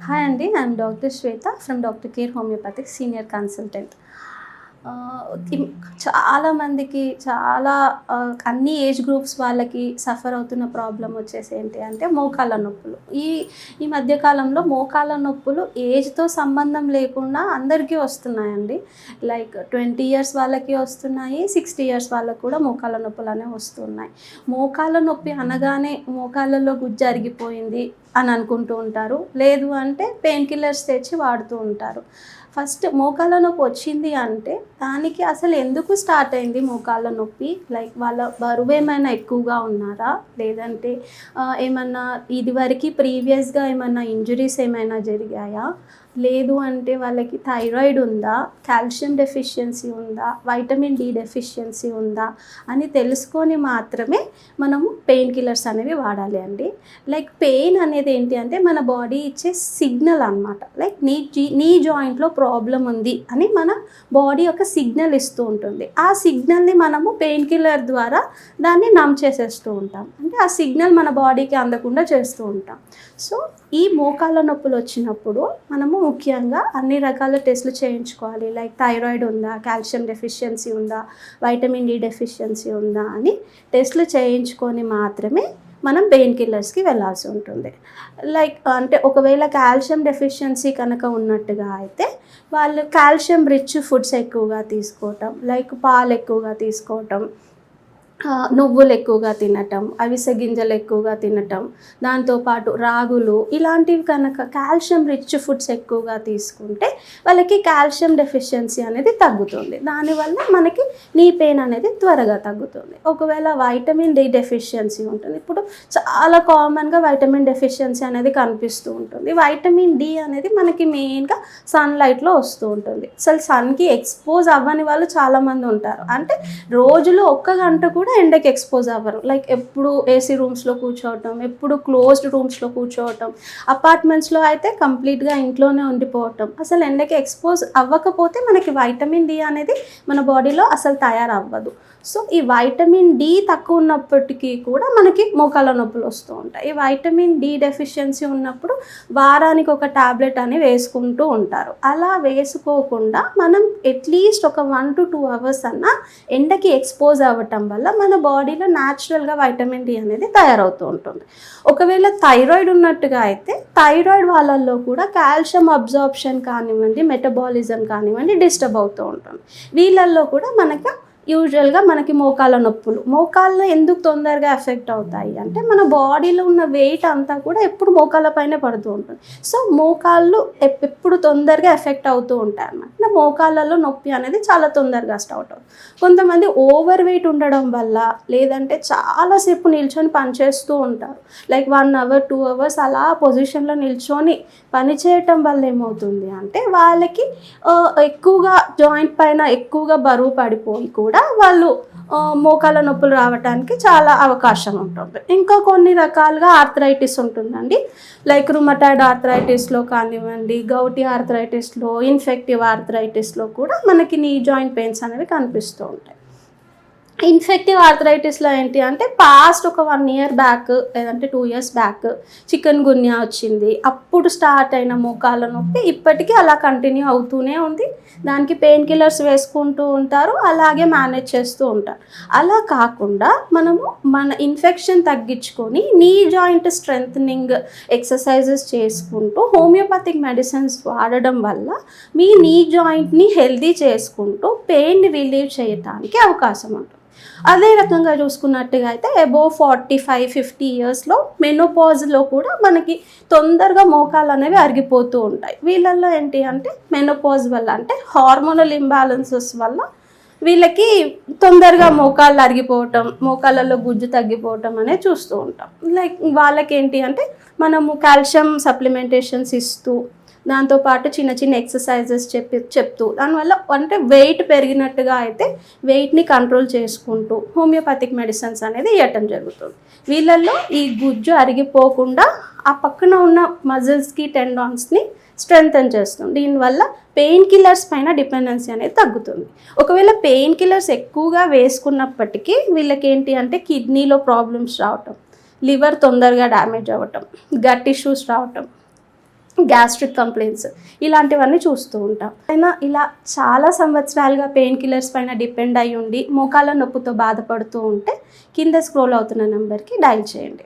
Hi అండి, I'm doctor Shweta from doctor care homoeopathic senior consultant. చాలామందికి అన్ని age groups వాళ్ళకి సఫర్ అవుతున్న ప్రాబ్లం వచ్చేసి ఏంటి అంటే మోకాళ్ళ నొప్పులు. ఈ ఈ మధ్యకాలంలో మోకాళ్ళ నొప్పులు ఏజ్తో సంబంధం లేకుండా అందరికీ వస్తున్నాయండి. లైక్ 20 ఇయర్స్ వాళ్ళకి వస్తున్నాయి, 60 ఇయర్స్ వాళ్ళకి కూడా మోకాళ్ళ నొప్పులు అనేవి వస్తున్నాయి. మోకాళ్ళ నొప్పి అనగానే మోకాళ్ళలో గుజ్జు అరిగిపోయింది అని అనుకుంటూ ఉంటారు, లేదు అంటే పెయిన్ కిల్లర్స్ తెచ్చి వాడుతూ ఉంటారు. ఫస్ట్ మోకాళ్ళ నొప్పి వచ్చింది అంటే దానికి అసలు ఎందుకు స్టార్ట్ అయింది మోకాళ్ళ నొప్పి? లైక్ వాళ్ళ బరువు ఏమైనా ఎక్కువగా ఉన్నారా, లేదంటే ఏమన్నా ఇదివరకు ప్రీవియస్గా ఏమన్నా ఇంజరీస్ ఏమైనా జరిగాయా, లేదు అంటే వాళ్ళకి థైరాయిడ్ ఉందా, కాల్షియం డెఫిషియన్సీ ఉందా, వైటమిన్ డి డెఫిషియన్సీ ఉందా అని తెలుసుకొని మాత్రమే మనము పెయిన్ కిల్లర్స్ అనేవి వాడాలి అండి. లైక్ పెయిన్ అనేది ఏంటి అంటే మన బాడీ ఇచ్చే సిగ్నల్ అనమాట. లైక్ నీ జాయింట్లో ప్రాబ్లం ఉంది అని మన బాడీ ఒక సిగ్నల్ ఇస్తూ ఉంటుంది. ఆ సిగ్నల్ని మనము పెయిన్ కిల్లర్ ద్వారా దాన్ని నమ్ చేసేస్తూ ఉంటాం, అంటే ఆ సిగ్నల్ మన బాడీకి అందకుండా చేస్తూ ఉంటాం. సో ఈ మోకాళ్ళ నొప్పులు వచ్చినప్పుడు మనము ముఖ్యంగా అన్ని రకాల టెస్టులు చేయించుకోవాలి. లైక్ థైరాయిడ్ ఉందా, కాల్షియం డెఫిషియన్సీ ఉందా, వైటమిన్ డి డెఫిషియన్సీ ఉందా అని టెస్టులు చేయించుకొని మాత్రమే మనం పెయిన్ కిల్లర్స్కి వెళ్ళాల్సి ఉంటుంది. లైక్ అంటే ఒకవేళ కాల్షియం డెఫిషియన్సీ కనుక ఉన్నట్టుగా అయితే వాళ్ళు కాల్షియం రిచ్ ఫుడ్స్ ఎక్కువగా తీసుకోవటం, లైక్ పాలు ఎక్కువగా తీసుకోవటం, నువ్వులు ఎక్కువగా తినటం, అవిసె గింజలు ఎక్కువగా తినటం, దాంతోపాటు రాగులు, ఇలాంటివి కనుక కాల్షియం రిచ్ ఫుడ్స్ ఎక్కువగా తీసుకుంటే వాళ్ళకి కాల్షియం డెఫిషియన్సీ అనేది తగ్గుతుంది. దానివల్ల మనకి నీ పెయిన్ అనేది త్వరగా తగ్గుతుంది. ఒకవేళ వైటమిన్ డి డెఫిషియన్సీ ఉంటుంది, ఇప్పుడు చాలా కామన్గా వైటమిన్ డెఫిషియన్సీ అనేది కనిపిస్తూ ఉంటుంది. వైటమిన్ డి అనేది మనకి మెయిన్గా సన్లైట్లో వస్తూ ఉంటుంది. అసలు సన్కి ఎక్స్పోజ్ అవ్వని వాళ్ళు చాలామంది ఉంటారు, అంటే రోజులో 1 గంట కూడా ఎండకి ఎక్స్పోజ్ అవ్వరు. లైక్ ఎప్పుడు ఏసీ రూమ్స్లో కూర్చోవటం, ఎప్పుడు క్లోజ్డ్ రూమ్స్లో కూర్చోవటం, అపార్ట్మెంట్స్లో అయితే కంప్లీట్గా ఇంట్లోనే ఉండిపోవటం, అసలు ఎండకి ఎక్స్పోజ్ అవ్వకపోతే మనకి వైటమిన్ డి అనేది మన బాడీలో అసలు తయారవ్వదు. సో ఈ వైటమిన్ డి తక్కువ ఉన్నప్పటికీ కూడా మనకి మోకాళ్ళ నొప్పులు వస్తూ ఉంటాయి. ఈ వైటమిన్ డి డెఫిషియన్సీ ఉన్నప్పుడు వారానికి ఒక టాబ్లెట్ అని వేసుకుంటూ ఉంటారు. అలా వేసుకోకుండా మనం అట్లీస్ట్ ఒక 1 to 2 అవర్స్ అన్నా ఎండకి ఎక్స్పోజ్ అవ్వటం వల్ల మన బాడీలో న్యాచురల్గా వైటమిన్ డి అనేది తయారవుతూ ఉంటుంది. ఒకవేళ థైరాయిడ్ ఉన్నట్టుగా అయితే థైరాయిడ్ వాళ్ళల్లో కూడా కాల్షియం అబ్జార్ప్షన్ కానివ్వండి, మెటబాలిజం కానివ్వండి డిస్టర్బ్ అవుతూ ఉంటుంది. వీళ్ళల్లో కూడా యూజువల్గా మనకి మోకాళ్ళు ఎందుకు తొందరగా ఎఫెక్ట్ అవుతాయి అంటే మన బాడీలో ఉన్న వెయిట్ అంతా కూడా ఎప్పుడు మోకాళ్ళ పైనే పడుతూ ఉంటుంది. సో మోకాళ్ళు ఎప్పుడు తొందరగా ఎఫెక్ట్ అవుతూ ఉంటాయి అన్నమాట. మోకాళ్ళలో నొప్పి అనేది చాలా తొందరగా స్టార్ట్ అవుతుంది. కొంతమంది ఓవర్ వెయిట్ ఉండడం వల్ల, లేదంటే చాలాసేపు నిల్చొని పనిచేస్తూ ఉంటారు, లైక్ 1 hour 2 hours అలా పొజిషన్లో నిల్చొని పని చేయటం వల్ల ఏమవుతుంది అంటే వాళ్ళకి ఎక్కువగా జాయింట్ పైన ఎక్కువగా బరువు పడిపోయి కూడా వాళ్ళు మోకాళ్ళ నొప్పులు రావడానికి చాలా అవకాశం ఉంటుంది. ఇంకా కొన్ని రకాలుగా ఆర్థరైటిస్ ఉంటుందండి. లైక్ రుమటాయిడ్ ఆర్థరైటిస్లో కానివ్వండి, గౌటీ ఆర్థరైటిస్లో, ఇన్ఫెక్టివ్ ఆర్థరైటిస్లో కూడా మనకి నీ జాయింట్ పెయిన్స్ అనేవి కనిపిస్తూ ఉంటాయి. ఇన్ఫెక్టివ్ ఆర్థరైటిస్లో ఏంటి అంటే పాస్ట్ ఒక 1 year బ్యాక్ లేదంటే 2 years బ్యాక్ చికెన్ గున్యా వచ్చింది, అప్పుడు స్టార్ట్ అయిన మోకాళ్ళ నొప్పి ఇప్పటికీ అలా కంటిన్యూ అవుతూనే ఉంది. దానికి పెయిన్ కిల్లర్స్ వేసుకుంటూ ఉంటారు, అలాగే మేనేజ్ చేస్తూ ఉంటారు. అలా కాకుండా మనము మన ఇన్ఫెక్షన్ తగ్గించుకొని నీ జాయింట్ స్ట్రెంథనింగ్ ఎక్సర్సైజెస్ చేసుకుంటూ హోమియోపతిక్ మెడిసిన్స్ వాడడం వల్ల మీ నీ జాయింట్ని హెల్దీ చేసుకుంటూ పెయిన్ రిలీవ్ చేయడానికి అవకాశం ఉంటుంది. అదే రకంగా చూసుకున్నట్టుగా అయితే అబోవ్ 45-50 ఇయర్స్లో మెనోపాజ్లో కూడా మనకి తొందరగా మోకాళ్ళు అనేవి అరిగిపోతూ ఉంటాయి. వీళ్ళల్లో ఏంటి అంటే మెనోపాజ్ వల్ల, అంటే హార్మోనల్ ఇంబ్యాలెన్సెస్ వల్ల వీళ్ళకి తొందరగా మోకాళ్ళు అరిగిపోవటం, మోకాళ్ళలో గుజ్జు తగ్గిపోవటం అనేది చూస్తూ ఉంటాం. లైక్ వాళ్ళకి ఏంటి అంటే మనము కాల్షియం సప్లిమెంటేషన్స్ ఇస్తూ, దాంతోపాటు చిన్న చిన్న ఎక్సర్సైజెస్ చెప్తూ దానివల్ల అంటే వెయిట్ పెరిగినట్టుగా అయితే వెయిట్ని కంట్రోల్ చేసుకుంటూ హోమియోపతిక్ మెడిసిన్స్ అనేది ఇవ్వటం జరుగుతుంది. వీళ్ళల్లో ఈ గుజ్జు అరిగిపోకుండా ఆ పక్కన ఉన్న మజిల్స్కి, టెండాన్స్ని స్ట్రెంథన్ చేస్తుంది. దీనివల్ల పెయిన్ కిల్లర్స్ పైన డిపెండెన్సీ అనేది తగ్గుతుంది. ఒకవేళ పెయిన్ కిల్లర్స్ ఎక్కువగా వేసుకున్నప్పటికీ వీళ్ళకి ఏంటి అంటే కిడ్నీలో ప్రాబ్లమ్స్ రావటం, లివర్ తొందరగా డ్యామేజ్ అవ్వటం, గట్ ఇష్యూస్ రావటం, గ్యాస్ట్రిక్ కంప్లైంట్స్ ఇలాంటివన్నీ చూస్తూ ఉంటాం. అయినా ఇలా చాలా సంవత్సరాలుగా పెయిన్ కిల్లర్స్ పైన డిపెండ్ అయ్యి ఉండి మోకాళ్ళ నొప్పితో బాధపడుతూ ఉంటే కింద స్క్రోల్ అవుతున్న నెంబర్కి డయల్ చేయండి.